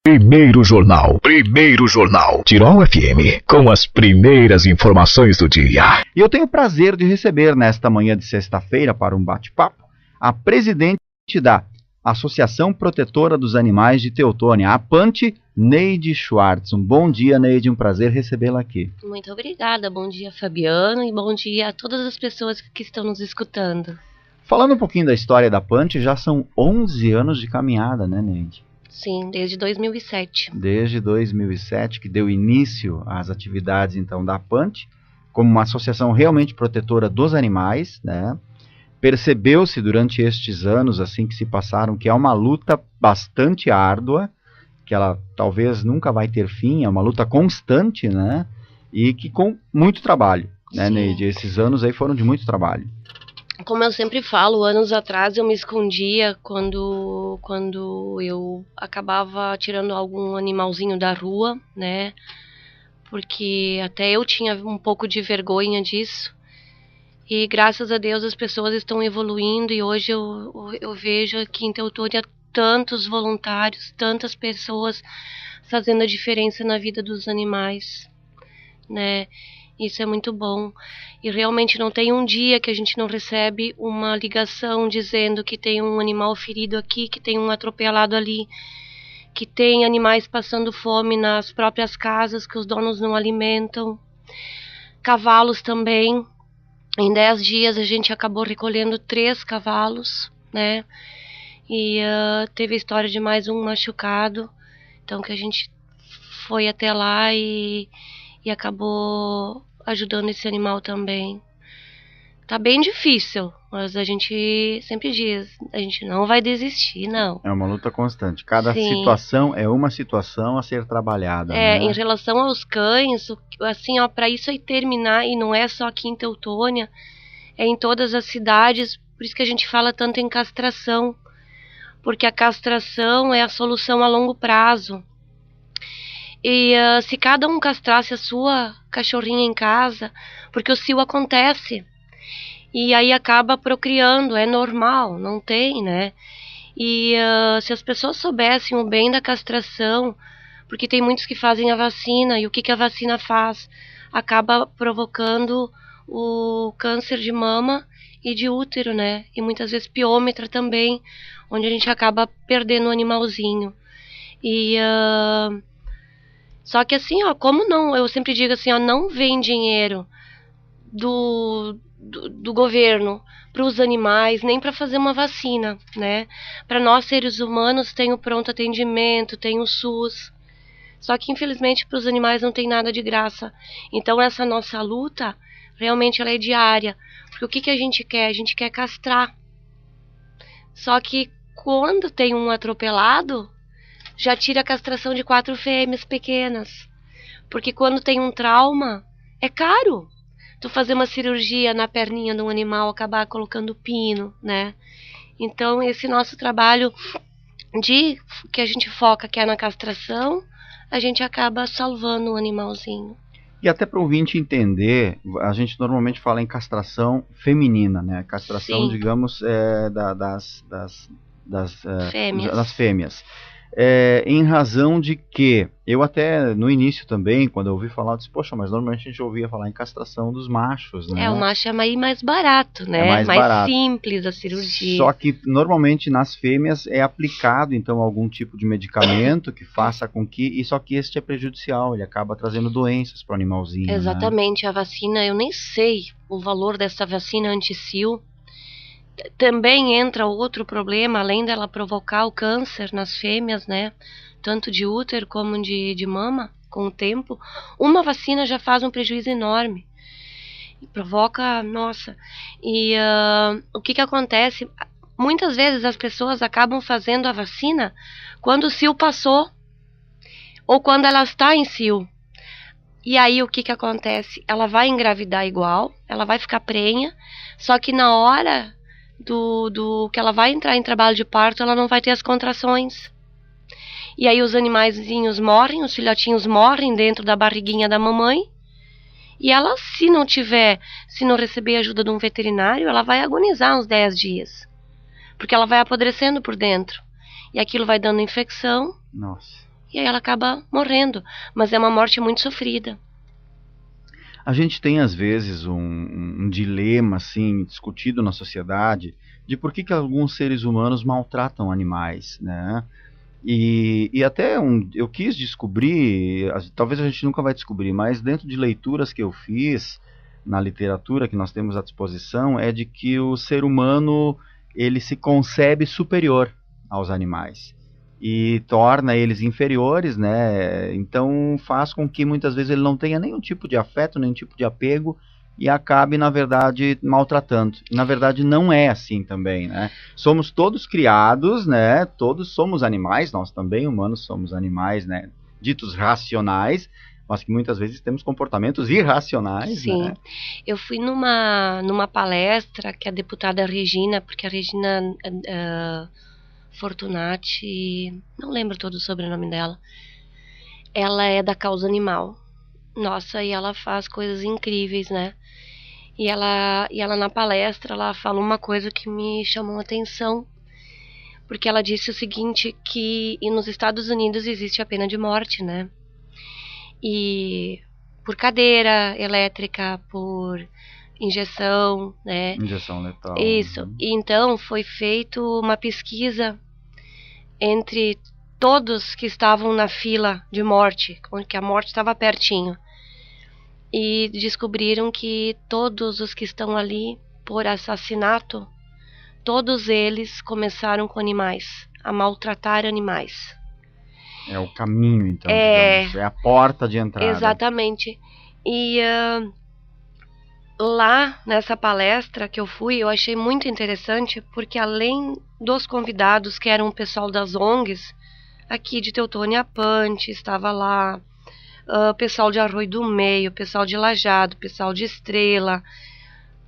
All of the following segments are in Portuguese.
Primeiro Jornal, Tirol FM, com as primeiras informações do dia. E eu tenho o prazer de receber nesta manhã de sexta-feira para um bate-papo a presidente da Associação Protetora dos Animais de Teutônia, a APANTE, Neide Schwartz. Um bom dia, Neide, um prazer recebê-la aqui. Muito obrigada, bom dia, Fabiano, e bom dia a todas as pessoas que estão nos escutando. Falando um pouquinho da história da APANTE, já são 11 anos de caminhada, né, Neide? Sim, desde 2007. Desde 2007, que deu início às atividades, então, da APANTE, como uma associação realmente protetora dos animais, né? Percebeu-se durante estes anos, assim que se passaram, que é uma luta bastante árdua, que ela talvez nunca vai ter fim, é uma luta constante, né? E que com muito trabalho, né, Neide? Esses anos aí foram de muito trabalho. Como eu sempre falo, anos atrás eu me escondia quando eu acabava tirando algum animalzinho da rua, né? Porque até eu tinha um pouco de vergonha disso. E graças a Deus as pessoas estão evoluindo e hoje eu vejo aqui em Teutônia tantos voluntários, tantas pessoas fazendo a diferença na vida dos animais, né? Isso é muito bom. E realmente não tem um dia que a gente não recebe uma ligação dizendo que tem um animal ferido aqui, que tem um atropelado ali, que tem animais passando fome nas próprias casas, que os donos não alimentam. Cavalos também. Em 10 dias a gente acabou recolhendo 3 cavalos, né? E teve a história de mais um machucado. Então que a gente foi até lá e acabou ajudando esse animal também. Tá bem difícil, mas a gente sempre diz, a gente não vai desistir, não. É uma luta constante. Cada situação é uma situação a ser trabalhada, né? Em relação aos cães, assim, ó, para isso aí terminar, e não é só aqui em Teutônia, é em todas as cidades, por isso que a gente fala tanto em castração, porque a castração é a solução a longo prazo. E se cada um castrasse a sua cachorrinha em casa, porque o cio acontece, e aí acaba procriando, é normal, não tem, né? E se as pessoas soubessem o bem da castração, porque tem muitos que fazem a vacina, e o que a vacina faz? Acaba provocando o câncer de mama e de útero, né? E muitas vezes piômetra também, onde a gente acaba perdendo o animalzinho. E só que assim, ó, como não, eu sempre digo assim, ó, não vem dinheiro do governo para os animais, nem para fazer uma vacina, né? Para nós seres humanos tem o pronto atendimento, tem o SUS. Só que infelizmente para os animais não tem nada de graça. Então essa nossa luta, realmente ela é diária. Porque o que a gente quer? A gente quer castrar. Só que quando tem um atropelado, já tira a castração de 4 fêmeas pequenas. Porque quando tem um trauma, é caro. Tu fazer uma cirurgia na perninha de um animal, acabar colocando pino, né? Então, esse nosso trabalho que a gente foca, que é na castração, a gente acaba salvando o animalzinho. E até para o ouvinte entender, a gente normalmente fala em castração feminina, né? Castração, digamos, das fêmeas. Em razão de que, eu até no início também, quando eu ouvi falar, eu disse, poxa, mas normalmente a gente ouvia falar em castração dos machos, né? O macho é mais barato, né? É mais barato. Simples a cirurgia. Só que normalmente nas fêmeas é aplicado então algum tipo de medicamento que faça com que, só que este é prejudicial, ele acaba trazendo doenças para o animalzinho. Exatamente, né? A vacina, eu nem sei o valor dessa vacina anti-sil. Também entra outro problema, além dela provocar o câncer nas fêmeas, né? Tanto de útero como de mama, com o tempo. Uma vacina já faz um prejuízo enorme. E provoca, nossa. E o que acontece? Muitas vezes as pessoas acabam fazendo a vacina quando o cio passou. Ou quando ela está em cio. E aí o que acontece? Ela vai engravidar igual, ela vai ficar prenha, só que na hora do que ela vai entrar em trabalho de parto, ela não vai ter as contrações. E aí os animaizinhos morrem, os filhotinhos morrem dentro da barriguinha da mamãe. E ela, se não receber ajuda de um veterinário, ela vai agonizar uns 10 dias. Porque ela vai apodrecendo por dentro. E aquilo vai dando infecção. Nossa. e aí ela acaba morrendo, mas é uma morte muito sofrida. A gente tem, às vezes, um dilema, assim, discutido na sociedade, de por que alguns seres humanos maltratam animais, né? E até eu quis descobrir, talvez a gente nunca vai descobrir, mas dentro de leituras que eu fiz, na literatura que nós temos à disposição, é de que o ser humano, ele se concebe superior aos animais. E torna eles inferiores, né? Então faz com que muitas vezes ele não tenha nenhum tipo de afeto, nenhum tipo de apego e acabe, na verdade, maltratando. E, na verdade, não é assim também, né? Somos todos criados, né? Todos somos animais, nós também, humanos, somos animais, né? Ditos racionais, mas que muitas vezes temos comportamentos irracionais, Sim. né? Eu fui numa palestra que a deputada Regina, porque a Regina Fortunati, não lembro todo o sobrenome dela, ela é da causa animal. Nossa, e ela faz coisas incríveis, né? E ela na palestra, ela falou uma coisa que me chamou a atenção, porque ela disse o seguinte, que nos Estados Unidos existe a pena de morte, né? E por cadeira elétrica, por injeção, né? Injeção letal. Isso. E então foi feita uma pesquisa entre todos que estavam na fila de morte, que a morte estava pertinho. E descobriram que todos os que estão ali por assassinato, todos eles começaram com animais, a maltratar animais. É o caminho, então, digamos, é a porta de entrada. Exatamente. E lá nessa palestra que eu fui, eu achei muito interessante, porque além dos convidados, que eram o pessoal das ONGs, aqui de Teutônia Pante, estava lá, pessoal de Arroio do Meio, pessoal de Lajeado, pessoal de Estrela,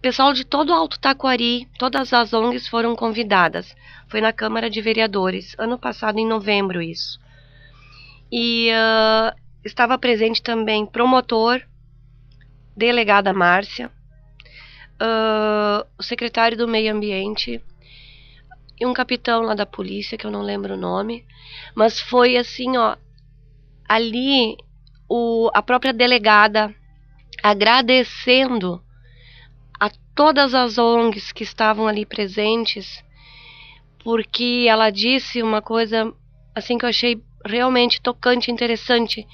pessoal de todo o Alto Taquari, todas as ONGs foram convidadas. Foi na Câmara de Vereadores, ano passado, em novembro, isso. E estava presente também promotor, delegada Márcia, o secretário do Meio Ambiente e um capitão lá da polícia, que eu não lembro o nome, mas foi assim, ó, ali a própria delegada agradecendo a todas as ONGs que estavam ali presentes, porque ela disse uma coisa assim que eu achei realmente tocante, interessante,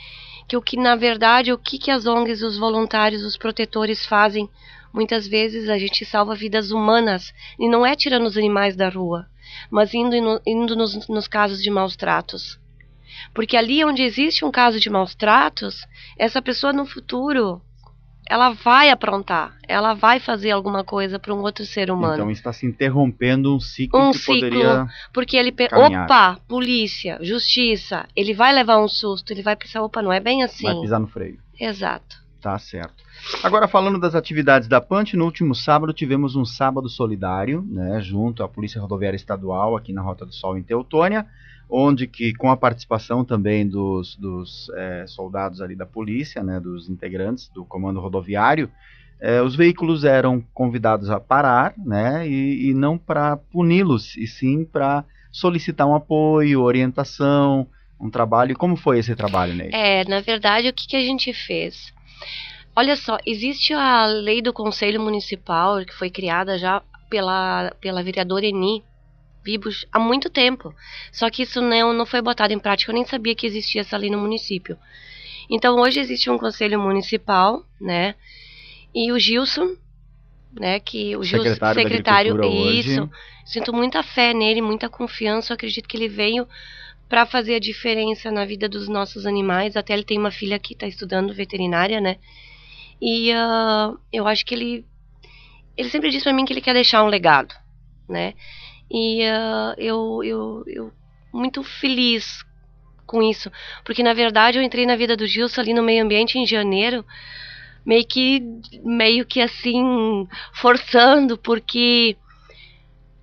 que na verdade, o que as ONGs, os voluntários, os protetores fazem, muitas vezes a gente salva vidas humanas, e não é tirando os animais da rua, mas indo nos casos de maus tratos. Porque ali onde existe um caso de maus tratos, essa pessoa no futuro, ela vai aprontar, ela vai fazer alguma coisa para um outro ser humano. Então está se interrompendo um ciclo que poderia porque ele caminhar. Opa, polícia, justiça, ele vai levar um susto, ele vai pensar, opa, não é bem assim. Vai pisar no freio. Exato. Tá certo. Agora, falando das atividades da Pante, no último sábado tivemos um sábado solidário, né, junto à Polícia Rodoviária Estadual, aqui na Rota do Sol, em Teutônia, onde que, com a participação também dos soldados ali da polícia, né, dos integrantes do comando rodoviário, os veículos eram convidados a parar, né, e não para puni-los, e sim para solicitar um apoio, orientação, um trabalho. Como foi esse trabalho, Ney? Na verdade, o que a gente fez? Olha só, existe a lei do Conselho Municipal, que foi criada já pela vereadora Eni Vibos há muito tempo. Só que isso não foi botado em prática, eu nem sabia que existia essa lei no município. Então hoje existe um Conselho Municipal, né? E o Gilson, né? Que o secretário isso. Hoje. Sinto muita fé nele, muita confiança. Eu acredito que ele veio para fazer a diferença na vida dos nossos animais. Até ele tem uma filha que está estudando veterinária, né? E eu acho que ele sempre diz para mim que ele quer deixar um legado, né? E eu muito feliz com isso, porque na verdade eu entrei na vida do Gilson ali no meio ambiente em janeiro, meio que assim, forçando, porque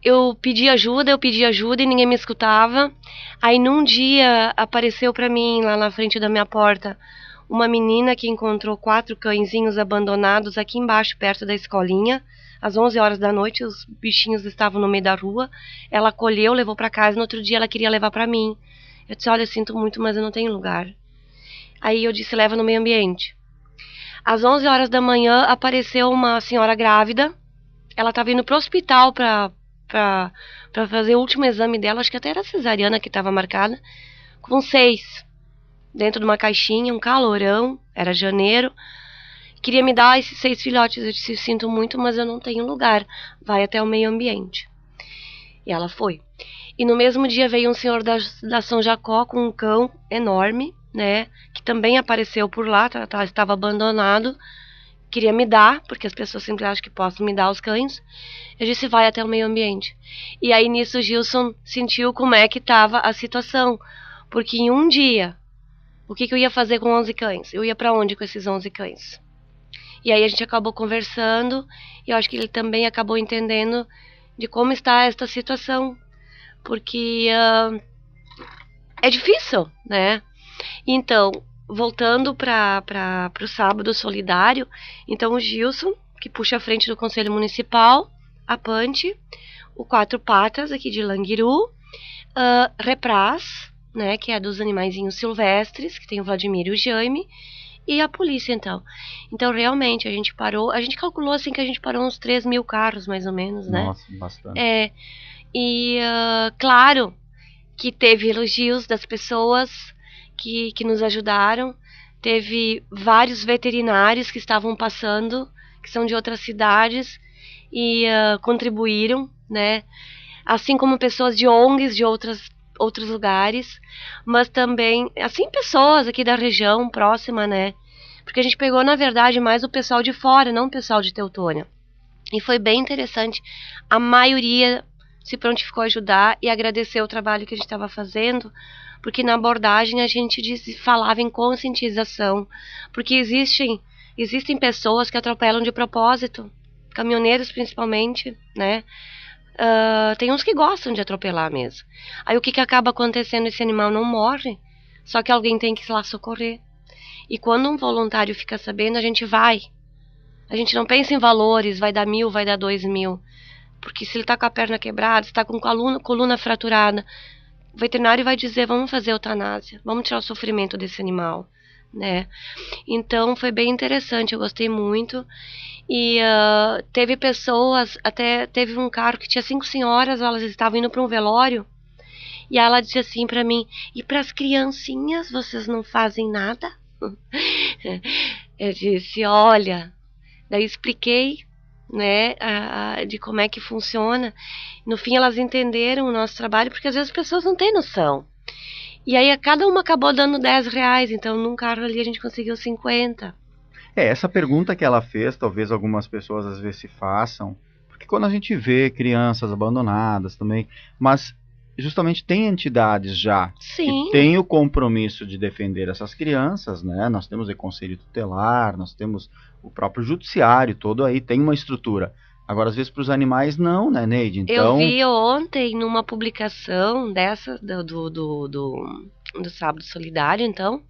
eu pedi ajuda e ninguém me escutava. Aí num dia apareceu para mim lá na frente da minha porta uma menina que encontrou 4 cãezinhos abandonados aqui embaixo, perto da escolinha. Às 11 horas da noite, os bichinhos estavam no meio da rua. Ela acolheu, levou para casa. No outro dia, ela queria levar para mim. Eu disse, olha, eu sinto muito, mas eu não tenho lugar. Aí eu disse, leva no meio ambiente. Às 11 horas da manhã apareceu uma senhora grávida. Ela estava indo pro hospital para fazer o último exame dela, acho que até era cesariana que estava marcada, com 6, dentro de uma caixinha, um calorão, era janeiro. Queria me dar esses 6 filhotes. Eu disse, sinto muito, mas eu não tenho lugar. Vai até o meio ambiente. E ela foi. E no mesmo dia veio um senhor da São Jacó com um cão enorme, né? Que também apareceu por lá, estava abandonado. Queria me dar, porque as pessoas sempre acham que posso me dar os cães. Eu disse, vai até o meio ambiente. E aí nisso o Gilson sentiu como é que estava a situação. Porque em um dia, o que eu ia fazer com 11 cães? Eu ia para onde com esses 11 cães? E aí a gente acabou conversando, e eu acho que ele também acabou entendendo de como está esta situação. Porque é difícil, né? Então, voltando para o sábado solidário, então o Gilson, que puxa a frente do Conselho Municipal, a Pante, o Quatro Patas, aqui de Languiru, Repraz, né, que é dos animaizinhos silvestres, que tem o Vladimir e o Jaime, e a polícia, então. Então, realmente, a gente calculou assim que a gente parou uns 3.000 carros, mais ou menos, né? Nossa, bastante. Claro que teve elogios das pessoas que nos ajudaram. Teve vários veterinários que estavam passando, que são de outras cidades, e contribuíram, né? Assim como pessoas de ONGs de outros lugares, mas também, assim, pessoas aqui da região próxima, né? Porque a gente pegou, na verdade, mais o pessoal de fora, não o pessoal de Teutônia. E foi bem interessante. A maioria se prontificou a ajudar e agradecer o trabalho que a gente estava fazendo, porque na abordagem a gente falava em conscientização, porque existem pessoas que atropelam de propósito, caminhoneiros principalmente, né? Tem uns que gostam de atropelar mesmo. Aí o que acaba acontecendo? Esse animal não morre, só que alguém tem que ir lá socorrer. E quando um voluntário fica sabendo, a gente vai. A gente não pensa em valores, vai dar 1.000, vai dar 2.000. Porque se ele está com a perna quebrada, se está com a coluna fraturada, o veterinário vai dizer, vamos fazer eutanásia, vamos tirar o sofrimento desse animal, né? Então foi bem interessante, eu gostei muito. E teve pessoas, até teve um carro que tinha 5 senhoras, elas estavam indo para um velório, e ela disse assim para mim, e para as criancinhas vocês não fazem nada? Eu disse, olha, daí expliquei, né, de como é que funciona. No fim elas entenderam o nosso trabalho, porque às vezes as pessoas não têm noção. E aí cada uma acabou dando R$10, então num carro ali a gente conseguiu 50. Essa pergunta que ela fez, talvez algumas pessoas às vezes se façam, porque quando a gente vê crianças abandonadas também, mas justamente tem entidades já Sim. que têm o compromisso de defender essas crianças, né? Nós temos o conselho tutelar, nós temos o próprio judiciário, todo aí tem uma estrutura. Agora, às vezes, para os animais, não, né, Neide? Então... Eu vi ontem numa publicação dessa, do Sábado Solidário, então,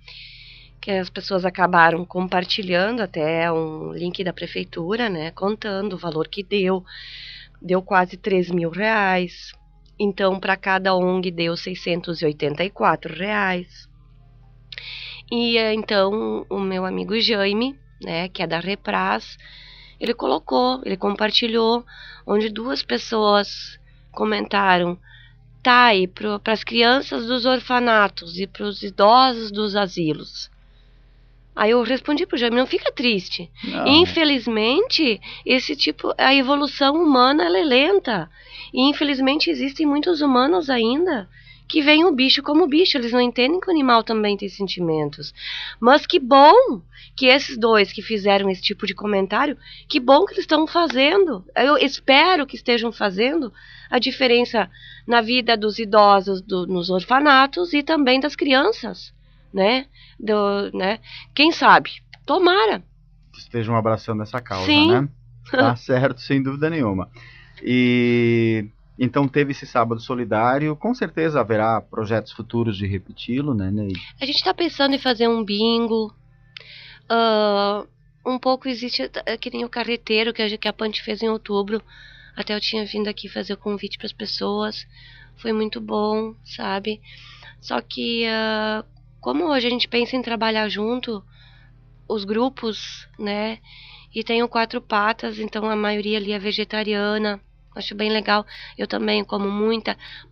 que as pessoas acabaram compartilhando até um link da prefeitura, né, contando o valor que deu quase R$3.000. Então, para cada ONG deu R$684. E então, o meu amigo Jaime, né, que é da Repraz, ele compartilhou, onde 2 pessoas comentaram, tá, e para as crianças dos orfanatos e para os idosos dos asilos. Aí eu respondi pro Jaime, não fica triste. Não. Infelizmente, a evolução humana ela é lenta. E infelizmente existem muitos humanos ainda que veem o bicho como bicho. Eles não entendem que o animal também tem sentimentos. Mas que bom que esses 2 que fizeram esse tipo de comentário, que bom que eles estão fazendo. Eu espero que estejam fazendo a diferença na vida dos idosos nos orfanatos e também das crianças. Né? Quem sabe? Tomara. Estejam abraçando essa causa, Sim. Né? Tá certo, sem dúvida nenhuma. E então teve esse sábado solidário, com certeza haverá projetos futuros de repeti-lo, né, Neide? A gente está pensando em fazer um bingo. Um pouco existe, que nem o carreteiro que a Pante fez em outubro. Até eu tinha vindo aqui fazer o convite para as pessoas. Foi muito bom, sabe? Só que, como hoje a gente pensa em trabalhar junto, os grupos, né? E tem o Quatro Patas, então a maioria ali é vegetariana. Acho bem legal. Eu também como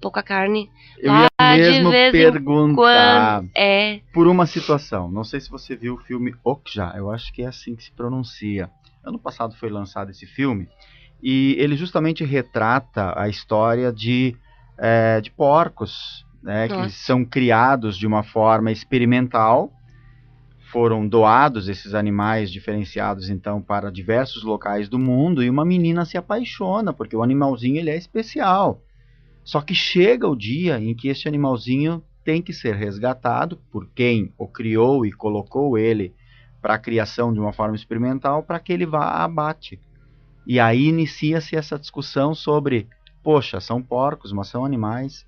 pouca carne. Eu Lá ia de mesmo vez em perguntar, quando. É. por uma situação. Não sei se você viu o filme Okja, eu acho que é assim que se pronuncia. Ano passado foi lançado esse filme, e ele justamente retrata a história de porcos, né, que Nossa. são criados de uma forma experimental. Foram doados esses animais diferenciados, então, para diversos locais do mundo, e uma menina se apaixona, porque o animalzinho ele é especial. Só que chega o dia em que este animalzinho tem que ser resgatado por quem o criou e colocou ele para a criação de uma forma experimental, para que ele vá a abate. E aí inicia-se essa discussão sobre, poxa, são porcos, mas são animais.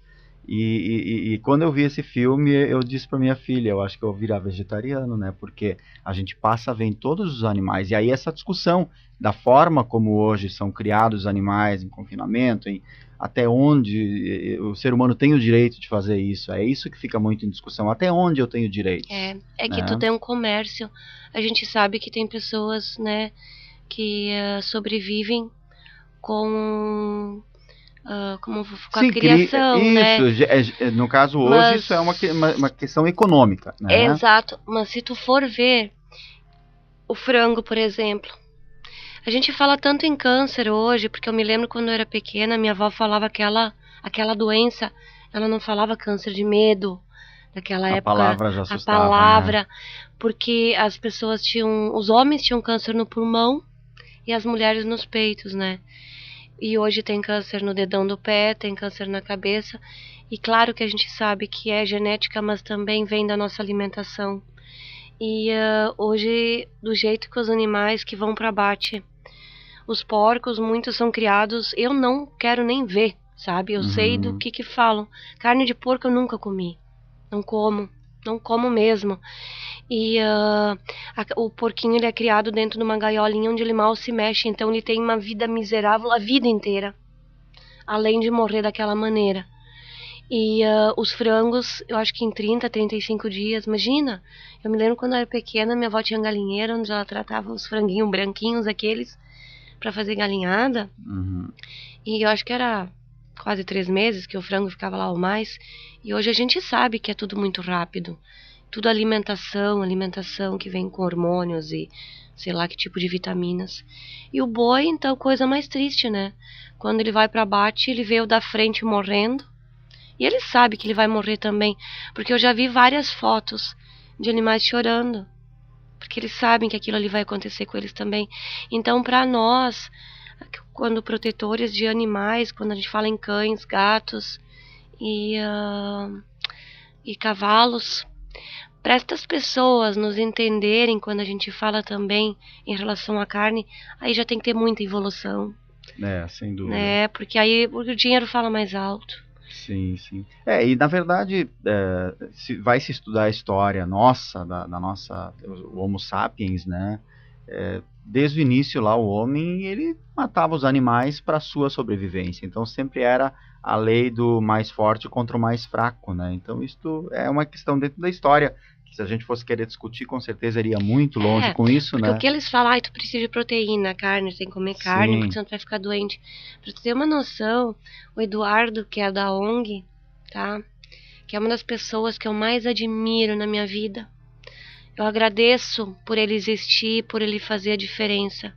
E quando eu vi esse filme, eu disse para minha filha, eu acho que eu vou virar vegetariano, né? Porque a gente passa a ver em todos os animais. E aí essa discussão da forma como hoje são criados os animais em confinamento, até onde o ser humano tem o direito de fazer isso. É isso que fica muito em discussão. Até onde eu tenho direito? É que né? tudo é um comércio. A gente sabe que tem pessoas, né, que sobrevivem com com a Sim, criação, né? isso. No caso hoje, Mas isso é uma questão econômica, né? exato. Mas se tu for ver o frango, por exemplo, a gente fala tanto em câncer hoje, porque eu me lembro quando eu era pequena, minha avó falava aquela doença, ela não falava câncer de medo, naquela A época, palavra já a assustava, né? palavra, porque as pessoas os homens tinham câncer no pulmão e as mulheres nos peitos, né? E hoje tem câncer no dedão do pé, tem câncer na cabeça. E claro que a gente sabe que é genética, mas também vem da nossa alimentação. E hoje, do jeito que os animais que vão para abate, os porcos, muitos são criados, eu não quero nem ver, sabe? Eu sei do que falam. Carne de porco eu nunca comi. Não como mesmo. E o porquinho ele é criado dentro de uma gaiolinha onde ele mal se mexe, então ele tem uma vida miserável a vida inteira, além de morrer daquela maneira. E os frangos, eu acho que em 30, 35 dias, imagina, eu me lembro quando eu era pequena, minha avó tinha galinheiro, onde ela tratava os franguinhos branquinhos, aqueles, para fazer galinhada, e eu acho que era quase 3 meses que o frango ficava lá ou mais, e hoje a gente sabe que é tudo muito rápido. Tudo alimentação que vem com hormônios e sei lá que tipo de vitaminas. E o boi, então, coisa mais triste, né? Quando ele vai para abate, ele vê o da frente morrendo. E ele sabe que ele vai morrer também, porque eu já vi várias fotos de animais chorando, porque eles sabem que aquilo ali vai acontecer com eles também. Então, para nós, quando protetores de animais, quando a gente fala em cães, gatos e cavalos, para estas pessoas nos entenderem quando a gente fala também em relação à carne, aí já tem que ter muita evolução. Sem dúvida. Né? Porque aí o dinheiro fala mais alto. Sim, sim. E na verdade, vai se estudar a história nossa, da nossa, o Homo sapiens, né? Desde o início lá, o homem, ele matava os animais para sua sobrevivência. Então sempre era a lei do mais forte contra o mais fraco, né? Então isso é uma questão dentro da história, que se a gente fosse querer discutir, com certeza iria muito longe com isso, porque né? o que eles falam, tu precisa de proteína, carne, tem que comer carne, porque senão tu vai ficar doente. Pra tu ter uma noção, o Eduardo, que é da ONG, tá? Que é uma das pessoas que eu mais admiro na minha vida. Eu agradeço por ele existir, por ele fazer a diferença.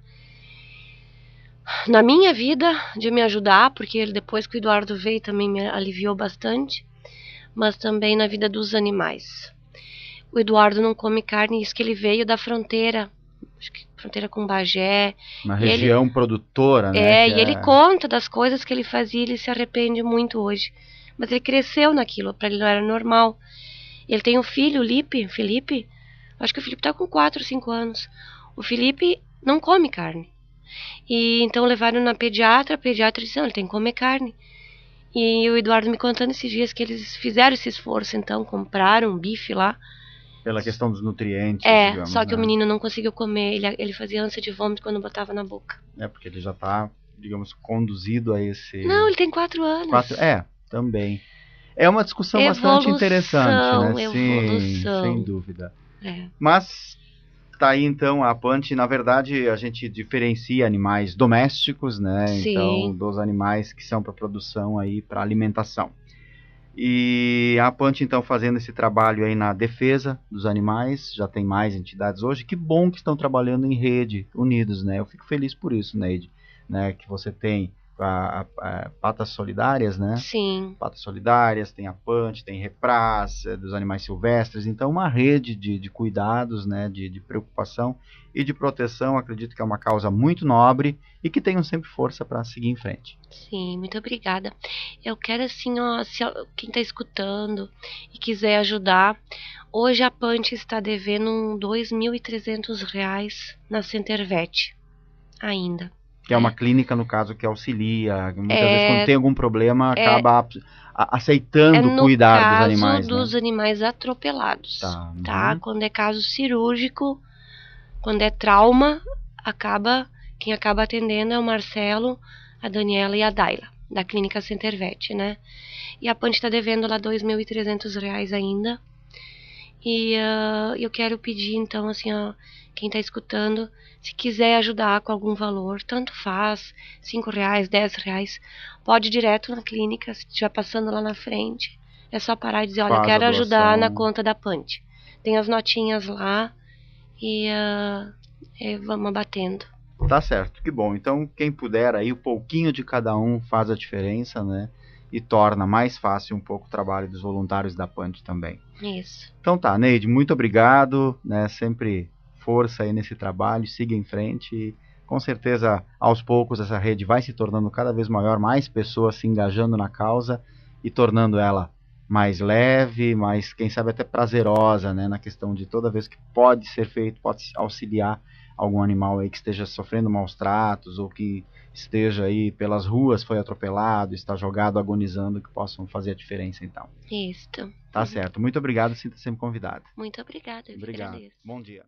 Na minha vida, de me ajudar, porque ele, depois que o Eduardo veio também me aliviou bastante, mas também na vida dos animais. O Eduardo não come carne, isso que ele veio da fronteira, acho que fronteira com Bagé. Uma região produtora, né? E ele conta das coisas que ele fazia, ele se arrepende muito hoje. Mas ele cresceu naquilo, para ele não era normal. Ele tem um filho, o Felipe, acho que o Felipe tá com 4, 5 anos. O Felipe não come carne. E então levaram na pediatra, a pediatra disse, não, ele tem que comer carne. E o Eduardo me contando esses dias que eles fizeram esse esforço, então compraram um bife lá. Pela questão dos nutrientes, digamos, só que né? o menino não conseguiu comer, ele fazia ânsia de vômito quando botava na boca. Porque ele já tá, digamos, conduzido a esse... Não, ele tem 4 anos. Também. É uma discussão bastante Evolução, interessante, né? Sim, evolução. sem dúvida. É. Mas tá aí então a Punch, na verdade a gente diferencia animais domésticos, né? Sim. Então, dos animais que são para produção aí, para alimentação. E a Punch então fazendo esse trabalho aí na defesa dos animais, já tem mais entidades hoje. Que bom que estão trabalhando em rede, unidos, né? Eu fico feliz por isso, Neide, né? Que você tem a Patas Solidárias, né? Sim. Patas Solidárias, tem a Punch, tem Repraz, dos animais silvestres, então uma rede de cuidados, né, de preocupação e de proteção. Acredito que é uma causa muito nobre e que tenham sempre força para seguir em frente. Sim, muito obrigada. Eu quero assim, ó, se quem está escutando e quiser ajudar, hoje a Punch está devendo R$2.300 na Centervet ainda. Que é uma clínica, no caso, que auxilia. Muitas vezes, quando tem algum problema, acaba aceitando cuidar dos animais. No caso dos né? animais atropelados. Tá? Quando é caso cirúrgico, quando é trauma, quem acaba atendendo é o Marcelo, a Daniela e a Daila, da clínica Centervet, né? E a Punch está devendo lá R$2.300 ainda. E eu quero pedir, então, assim, ó, quem está escutando, se quiser ajudar com algum valor, tanto faz, R$5, R$10, pode ir direto na clínica, se estiver passando lá na frente, é só parar e dizer, olha, eu quero ajudar na conta da Punch. Tem as notinhas lá e vamos abatendo. Tá certo, que bom. Então, quem puder aí, o pouquinho de cada um faz a diferença, né? E torna mais fácil um pouco o trabalho dos voluntários da Punch também. Isso. Então tá, Neide, muito obrigado, né? Sempre força aí nesse trabalho, siga em frente e com certeza aos poucos essa rede vai se tornando cada vez maior, mais pessoas se engajando na causa e tornando ela mais leve, mais, quem sabe até prazerosa, né? Na questão de toda vez que pode ser feito, pode auxiliar algum animal aí que esteja sofrendo maus tratos ou que esteja aí pelas ruas, foi atropelado, está jogado, agonizando, que possam fazer a diferença então. Isso. Tá certo. Muito obrigado, sinta-se sempre convidado. Muito obrigada. Obrigado. Bom dia.